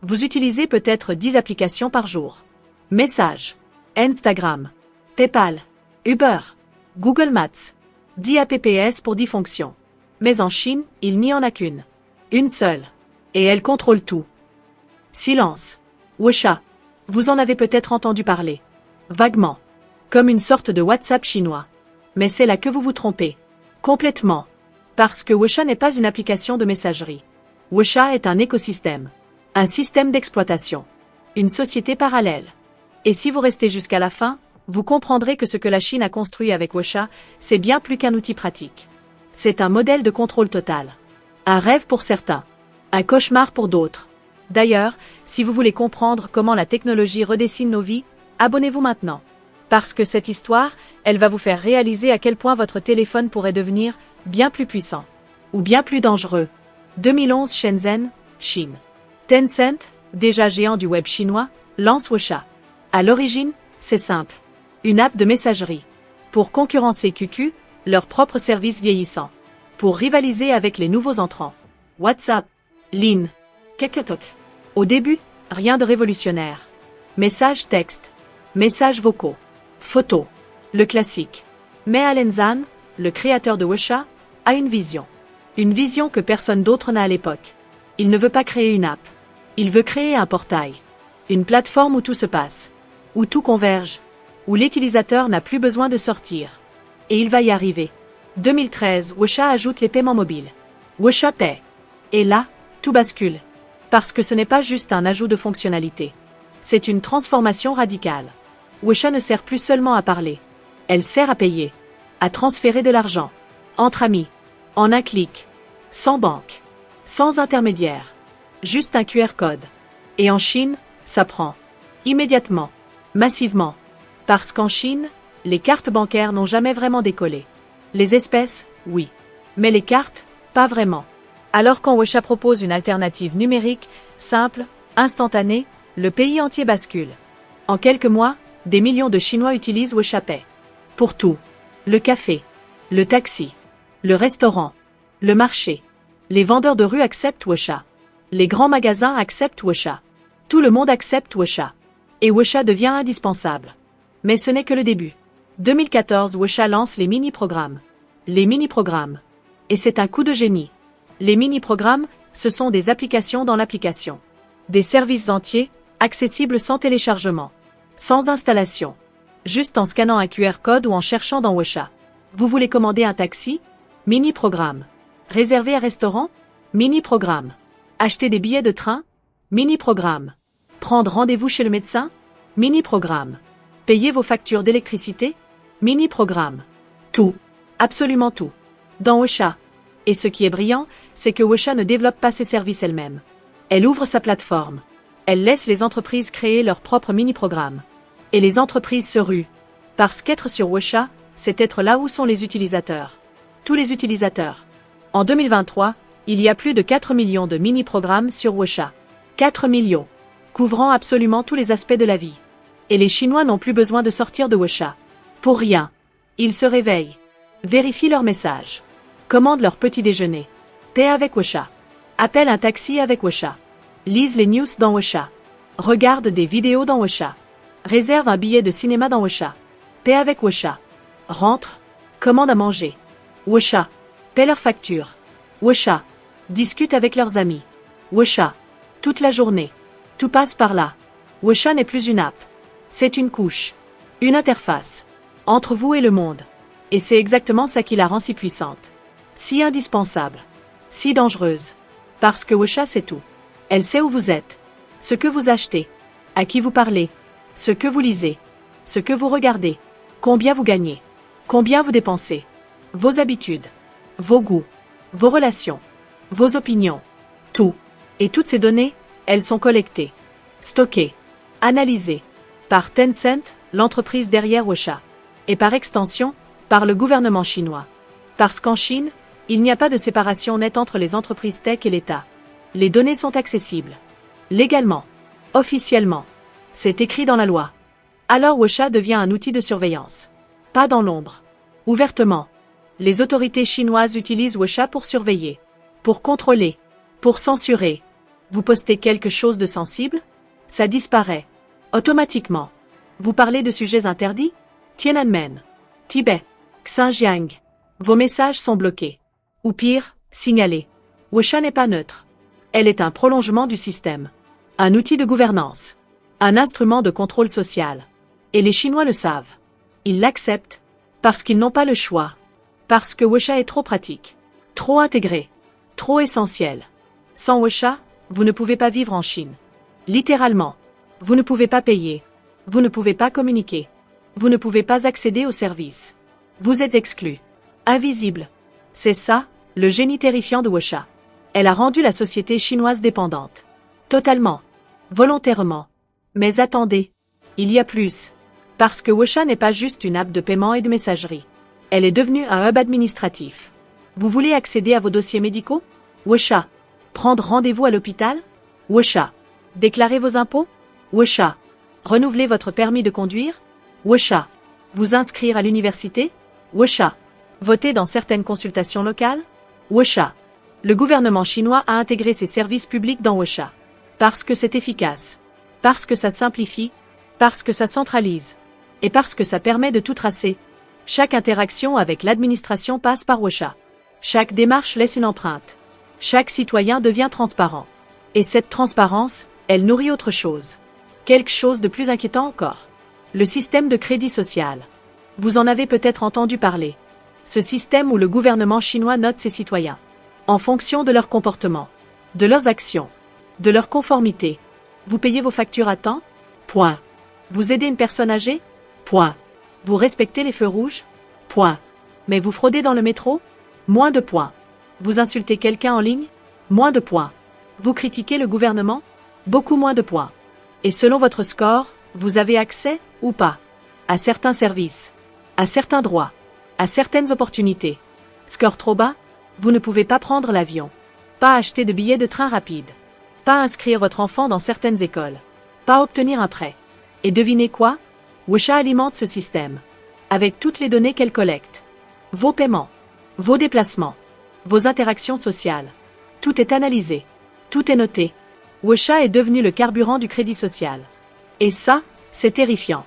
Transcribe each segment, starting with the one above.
Vous utilisez peut-être 10 applications par jour. Messages, Instagram, PayPal, Uber, Google Maps. 10 apps pour 10 fonctions. Mais en Chine, il n'y en a qu'une. Une seule. Et elle contrôle tout. Silence. WeChat. Vous en avez peut-être entendu parler. Vaguement. Comme une sorte de WhatsApp chinois. Mais c'est là que vous vous trompez. Complètement. Parce que WeChat n'est pas une application de messagerie. WeChat est un écosystème. Un système d'exploitation. Une société parallèle. Et si vous restez jusqu'à la fin, vous comprendrez que ce que la Chine a construit avec WeChat, c'est bien plus qu'un outil pratique. C'est un modèle de contrôle total. Un rêve pour certains. Un cauchemar pour d'autres. D'ailleurs, si vous voulez comprendre comment la technologie redessine nos vies, abonnez-vous maintenant. Parce que cette histoire, elle va vous faire réaliser à quel point votre téléphone pourrait devenir bien plus puissant. Ou bien plus dangereux. 2011 Shenzhen, Chine. Tencent, déjà géant du web chinois, lance WeChat. À l'origine, c'est simple. Une app de messagerie. Pour concurrencer QQ, leur propre service vieillissant. Pour rivaliser avec les nouveaux entrants. WhatsApp, Line, KakaoTalk. Au début, rien de révolutionnaire. Messages texte, messages vocaux, photos, le classique. Mais Alan Zhang, le créateur de WeChat, a une vision. Une vision que personne d'autre n'a à l'époque. Il ne veut pas créer une app. Il veut créer un portail. Une plateforme où tout se passe. Où tout converge. Où l'utilisateur n'a plus besoin de sortir. Et il va y arriver. 2013, WeChat ajoute les paiements mobiles. WeChat Pay. Et là, tout bascule. Parce que ce n'est pas juste un ajout de fonctionnalité. C'est une transformation radicale. WeChat ne sert plus seulement à parler. Elle sert à payer. À transférer de l'argent. Entre amis. En un clic. Sans banque. Sans intermédiaire. Juste un QR code. Et en Chine, ça prend. Immédiatement. Massivement. Parce qu'en Chine, les cartes bancaires n'ont jamais vraiment décollé. Les espèces, oui. Mais les cartes, pas vraiment. Alors quand WeChat propose une alternative numérique, simple, instantanée, le pays entier bascule. En quelques mois, des millions de Chinois utilisent WeChat Pay. Pour tout. Le café. Le taxi. Le restaurant. Le marché. Les vendeurs de rue acceptent WeChat. Les grands magasins acceptent WeChat. Tout le monde accepte WeChat. Et WeChat devient indispensable. Mais ce n'est que le début. 2014, WeChat lance les mini-programmes. Les mini-programmes. Et c'est un coup de génie. Les mini-programmes, ce sont des applications dans l'application. Des services entiers, accessibles sans téléchargement. Sans installation. Juste en scannant un QR code ou en cherchant dans WeChat. Vous voulez commander un taxi? Mini-programme. Réserver un restaurant? Mini-programme. Acheter des billets de train? Mini-programme. Prendre rendez-vous chez le médecin? Mini-programme. Payer vos factures d'électricité? Mini-programme. Tout. Absolument tout. Dans WeChat. Et ce qui est brillant, c'est que WeChat ne développe pas ses services elle-même. Elle ouvre sa plateforme. Elle laisse les entreprises créer leurs propres mini-programmes. Et les entreprises se ruent. Parce qu'être sur WeChat, c'est être là où sont les utilisateurs. Tous les utilisateurs. En 2023, il y a plus de 4 millions de mini-programmes sur WeChat. 4 millions. Couvrant absolument tous les aspects de la vie. Et les Chinois n'ont plus besoin de sortir de WeChat. Pour rien. Ils se réveillent. Vérifient leurs messages. Commandent leur petit déjeuner. Paient avec WeChat. Appellent un taxi avec WeChat. Lisent les news dans WeChat. Regardent des vidéos dans WeChat. Réservent un billet de cinéma dans WeChat. Paient avec WeChat. Rentrent. Commandent à manger. WeChat. Paient leurs factures. WeChat. Discutent avec leurs amis. WeChat. Toute la journée. Tout passe par là. WeChat n'est plus une app. C'est une couche. Une interface. Entre vous et le monde. Et c'est exactement ça qui la rend si puissante. Si indispensable. Si dangereuse. Parce que WeChat sait tout. Elle sait où vous êtes. Ce que vous achetez. À qui vous parlez. Ce que vous lisez. Ce que vous regardez. Combien vous gagnez. Combien vous dépensez. Vos habitudes. Vos goûts. Vos relations. Vos opinions. Tout. Et toutes ces données, elles sont collectées. Stockées. Analysées. Par Tencent, l'entreprise derrière WeChat. Et par extension, par le gouvernement chinois. Parce qu'en Chine, il n'y a pas de séparation nette entre les entreprises tech et l'État. Les données sont accessibles. Légalement. Officiellement. C'est écrit dans la loi. Alors WeChat devient un outil de surveillance. Pas dans l'ombre. Ouvertement. Les autorités chinoises utilisent WeChat pour surveiller. Pour contrôler. Pour censurer. Vous postez quelque chose de sensible? Ça disparaît. Automatiquement. Vous parlez de sujets interdits? Tiananmen, Tibet, Xinjiang. Vos messages sont bloqués. Ou pire, signalés. WeChat n'est pas neutre. Elle est un prolongement du système. Un outil de gouvernance. Un instrument de contrôle social. Et les Chinois le savent. Ils l'acceptent. Parce qu'ils n'ont pas le choix. Parce que WeChat est trop pratique. Trop intégré. Trop essentiel. Sans WeChat, vous ne pouvez pas vivre en Chine. Littéralement. Vous ne pouvez pas payer. Vous ne pouvez pas communiquer. Vous ne pouvez pas accéder aux services. Vous êtes exclu. Invisible. C'est ça, le génie terrifiant de WeChat. Elle a rendu la société chinoise dépendante. Totalement. Volontairement. Mais attendez. Il y a plus. Parce que WeChat n'est pas juste une app de paiement et de messagerie. Elle est devenue un hub administratif. Vous voulez accéder à vos dossiers médicaux? WeChat. Prendre rendez-vous à l'hôpital? WeChat. Déclarer vos impôts? WeChat. Renouveler votre permis de conduire? WeChat. Vous inscrire à l'université? WeChat. Voter dans certaines consultations locales? WeChat. Le gouvernement chinois a intégré ses services publics dans WeChat. Parce que c'est efficace. Parce que ça simplifie. Parce que ça centralise. Et parce que ça permet de tout tracer. Chaque interaction avec l'administration passe par WeChat. Chaque démarche laisse une empreinte. Chaque citoyen devient transparent. Et cette transparence, elle nourrit autre chose. Quelque chose de plus inquiétant encore. Le système de crédit social. Vous en avez peut-être entendu parler. Ce système où le gouvernement chinois note ses citoyens. En fonction de leur comportement. De leurs actions. De leur conformité. Vous payez vos factures à temps? Point. Vous aidez une personne âgée? Point. Vous respectez les feux rouges? Point. Mais vous fraudez dans le métro? Moins de points. Vous insultez quelqu'un en ligne? Moins de points. Vous critiquez le gouvernement? Beaucoup moins de points. Et selon votre score, vous avez accès, ou pas, à certains services, à certains droits, à certaines opportunités. Score trop bas? Vous ne pouvez pas prendre l'avion. Pas acheter de billets de train rapide. Pas inscrire votre enfant dans certaines écoles. Pas obtenir un prêt. Et devinez quoi? WeChat alimente ce système. Avec toutes les données qu'elle collecte. Vos paiements. Vos déplacements. Vos interactions sociales. Tout est analysé. Tout est noté. WeChat est devenu le carburant du crédit social. Et ça, c'est terrifiant.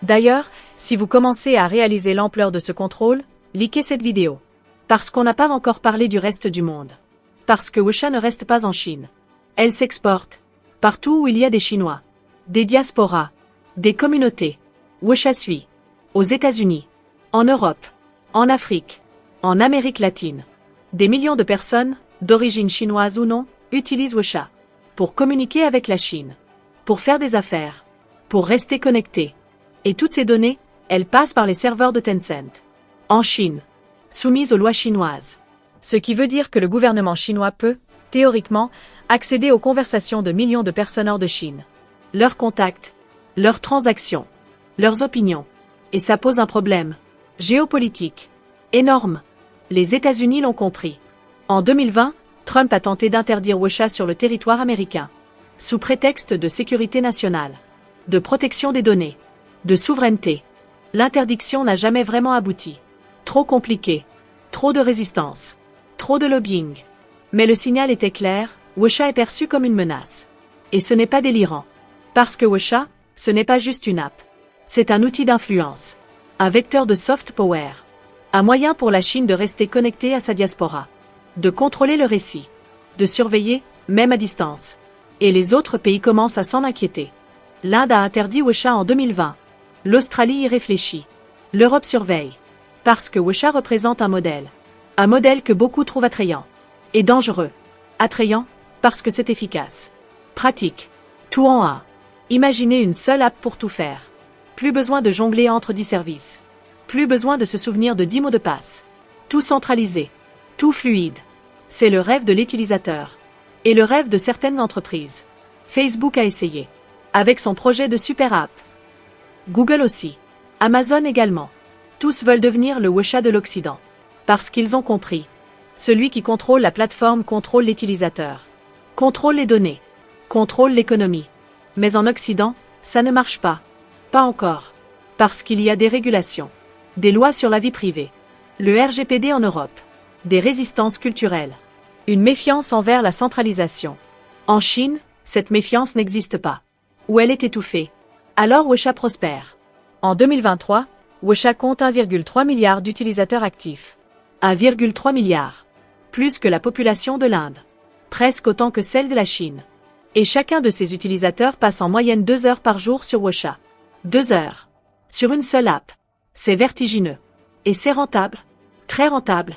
D'ailleurs, si vous commencez à réaliser l'ampleur de ce contrôle, likez cette vidéo. Parce qu'on n'a pas encore parlé du reste du monde. Parce que WeChat ne reste pas en Chine. Elle s'exporte. Partout où il y a des Chinois. Des diasporas. Des communautés. WeChat suit. Aux États-Unis. En Europe. En Afrique. En Amérique latine. Des millions de personnes, d'origine chinoise ou non, utilisent WeChat. Pour communiquer avec la Chine. Pour faire des affaires. Pour rester connectés. Et toutes ces données, elles passent par les serveurs de Tencent. En Chine. Soumises aux lois chinoises. Ce qui veut dire que le gouvernement chinois peut, théoriquement, accéder aux conversations de millions de personnes hors de Chine. Leurs contacts. Leurs transactions. Leurs opinions. Et ça pose un problème. Géopolitique. Énorme. Les États-Unis l'ont compris. En 2020, Trump a tenté d'interdire WeChat sur le territoire américain. Sous prétexte de sécurité nationale. De protection des données. De souveraineté. L'interdiction n'a jamais vraiment abouti. Trop compliqué. Trop de résistance. Trop de lobbying. Mais le signal était clair, WeChat est perçu comme une menace. Et ce n'est pas délirant. Parce que WeChat, ce n'est pas juste une app. C'est un outil d'influence. Un vecteur de soft power. Un moyen pour la Chine de rester connectée à sa diaspora. De contrôler le récit. De surveiller, même à distance. Et les autres pays commencent à s'en inquiéter. L'Inde a interdit WeChat en 2020. L'Australie y réfléchit. L'Europe surveille. Parce que WeChat représente un modèle. Un modèle que beaucoup trouvent attrayant. Et dangereux. Attrayant, parce que c'est efficace. Pratique. Tout en un. Imaginez une seule app pour tout faire. Plus besoin de jongler entre 10 services. Plus besoin de se souvenir de 10 mots de passe. Tout centralisé. Tout fluide. C'est le rêve de l'utilisateur. Et le rêve de certaines entreprises. Facebook a essayé. Avec son projet de super app. Google aussi. Amazon également. Tous veulent devenir le WeChat de l'Occident. Parce qu'ils ont compris. Celui qui contrôle la plateforme contrôle l'utilisateur. Contrôle les données. Contrôle l'économie. Mais en Occident, ça ne marche pas. Pas encore. Parce qu'il y a des régulations. Des lois sur la vie privée. Le RGPD en Europe. Des résistances culturelles. Une méfiance envers la centralisation. En Chine, cette méfiance n'existe pas. Ou elle est étouffée. Alors WeChat prospère. En 2023, WeChat compte 1,3 milliard d'utilisateurs actifs. 1,3 milliard. Plus que la population de l'Inde. Presque autant que celle de la Chine. Et chacun de ces utilisateurs passe en moyenne 2 heures par jour sur WeChat. 2 heures. Sur une seule app. C'est vertigineux. Et c'est rentable. Très rentable.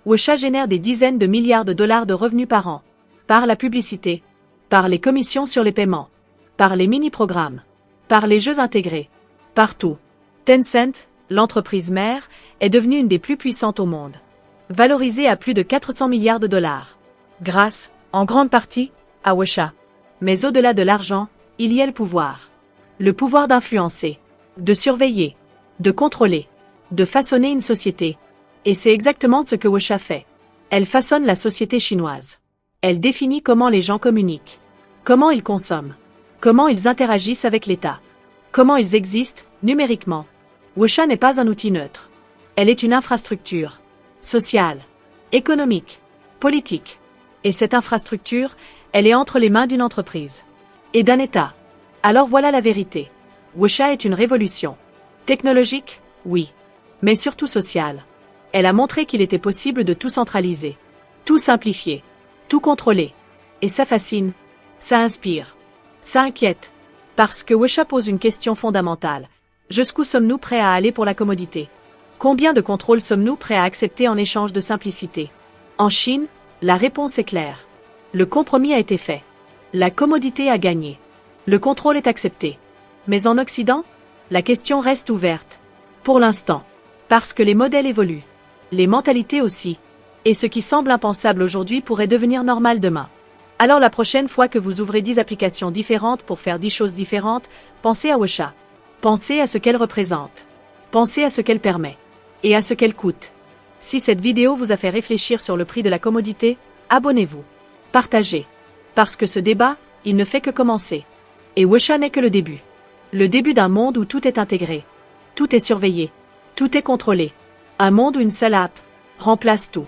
WeChat génère des dizaines de milliards de dollars de revenus par an. Par la publicité. Par les commissions sur les paiements. Par les mini-programmes. Par les jeux intégrés. Partout. Tencent, l'entreprise mère, est devenue une des plus puissantes au monde. Valorisée à plus de 400 milliards de dollars. Grâce, en grande partie, à WeChat. Mais au-delà de l'argent, il y a le pouvoir. Le pouvoir d'influencer, de surveiller, de contrôler, de façonner une société. Et c'est exactement ce que WeChat fait. Elle façonne la société chinoise. Elle définit comment les gens communiquent, comment ils consomment, comment ils interagissent avec l'État, comment ils existent, numériquement. WeChat n'est pas un outil neutre. Elle est une infrastructure, sociale, économique, politique. Et cette infrastructure, elle est entre les mains d'une entreprise. Et d'un État. Alors voilà la vérité. WeChat est une révolution. Technologique, oui. Mais surtout sociale. Elle a montré qu'il était possible de tout centraliser. Tout simplifier. Tout contrôler. Et ça fascine. Ça inspire. Ça inquiète. Parce que WeChat pose une question fondamentale. Jusqu'où sommes-nous prêts à aller pour la commodité? Combien de contrôles sommes-nous prêts à accepter en échange de simplicité? En Chine, la réponse est claire. Le compromis a été fait. La commodité a gagné. Le contrôle est accepté. Mais en Occident, la question reste ouverte. Pour l'instant. Parce que les modèles évoluent. Les mentalités aussi. Et ce qui semble impensable aujourd'hui pourrait devenir normal demain. Alors la prochaine fois que vous ouvrez 10 applications différentes pour faire 10 choses différentes, pensez à WeChat. Pensez à ce qu'elle représente. Pensez à ce qu'elle permet. Et à ce qu'elle coûte. Si cette vidéo vous a fait réfléchir sur le prix de la commodité, abonnez-vous. Partagez. Parce que ce débat, il ne fait que commencer. Et WeChat n'est que le début. Le début d'un monde où tout est intégré. Tout est surveillé. Tout est contrôlé. Un monde où une seule app remplace tout.